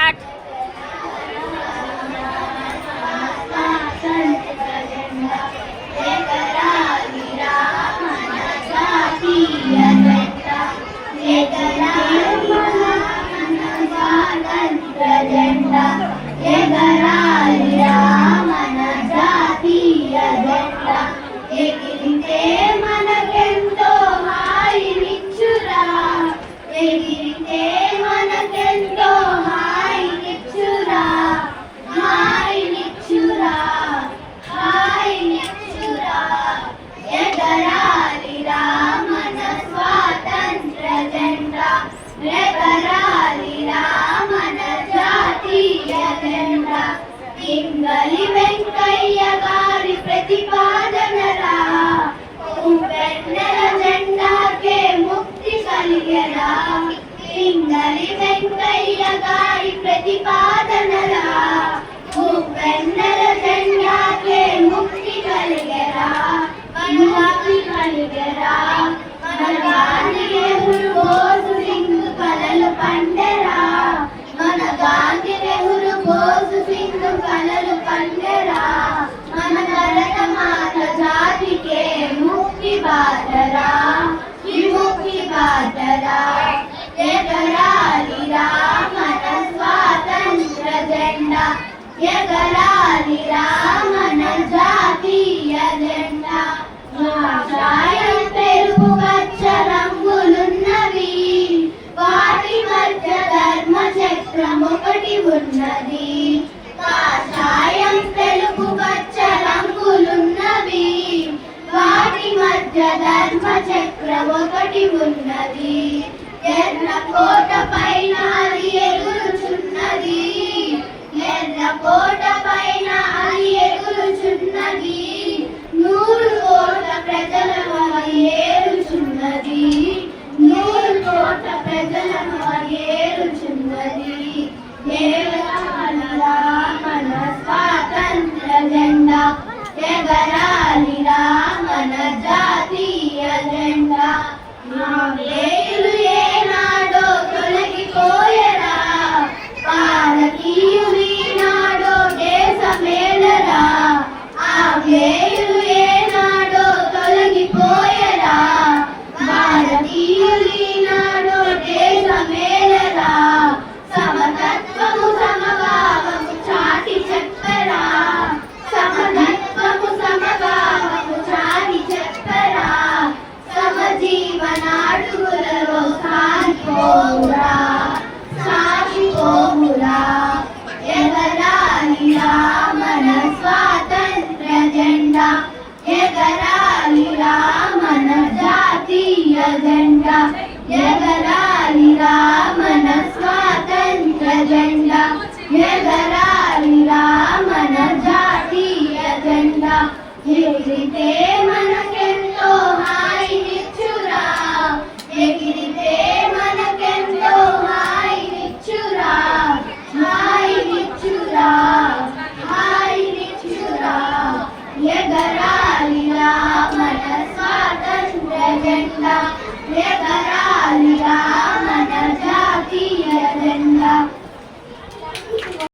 Start. మనకెంతో హాయినిచ్చురా, ఎగిరితే మనకెంతో హాయినిచ్చురా, హాయినిచ్చురా, హాయినిచ్చురా. ఎగరాలిరా మన స్వాతంత్ర జెండా, ఎగరాలిరా మన జాతీయ జెండా. పింగళి వెంకయ్య గారి ప్రతిపాదనరా, వెన్నెల జెండాకే ముక్తి కలిగెరా. పింగళి వెంకయ్య గారి ప్రతిపాదనరా, వెన్నెల జెండాకే ముక్తి కలిగెరా, ముక్తి కలిగెరా. మన గాంధీ నెహ్రూ బోసు సింగ్ కలలు పండెరా, మన గాంధీ నెహ్రూ బోసు సింగ్ కలలు పండెరా. మన భరత మాత జాతికే ముక్తి బాటరా, విముక్తి బాటరా. ఎగరాలిరా మన స్వాతంత్ర జెండా, ఎగరాలిరా మన జాతీయ జెండా. కాషాయం తెలుపు పచ్చ రంగులున్నవి, వాటి మధ్య ధర్మ చక్రం ఒకటి ఉన్నది. కాషాయం తెలుపు పచ్చ రంగులున్నవి, వాటి మధ్య ధర్మ చక్రం ఒకటి ఉన్నది. ఎర్ర కోట పైన అది ఎగురుచున్నది, ఎర్ర కోట పైన అది ఎగురుచున్నది. 100 కోట్ల ప్రజలను అది ఏలుచున్నది, 100 కోట్ల ప్రజలను అది ఏలుచున్నది. ఎగరాలిరా మన స్వాతంత్ర జెండా, ఎగరాలిరా మన జాతీయ జెండా. ఆంగ్లేయులు ఏనాడో తొలగిపోయరా, భారతీయులు ఈనాడో దేశమేలరా. ఆంగ్లేయులు ఏనాడో తొలగిపోయరా, భారతీయులు ఈనాడో దేశమేలరా. సమతత్వము సమభావము చాటి చెప్పరా, సమతత్వము సమభావము చాటి చెప్పరా. సమజీవనాడుగులలో సాగిపోవురా, సాగిపోవురా. ఎగరాలిరా మన స్వాతంత్ర జెండా, ఎగరాలిరా మన జాతీయ జెండా, ఎగరాలిరా మన స్వాతంత్ర జెండా, ఎగరాలిరా మన జాతీయ జెండా. ఎగిరితే మనకెంతో హాయినిచ్చురా, ఎగిరితే మనకెంతో హాయినిచ్చురా, హాయినిచ్చురా, హాయినిచ్చురా. ఎగరాలిరా మన స్వాతంత్ర జెండా, ఎగరా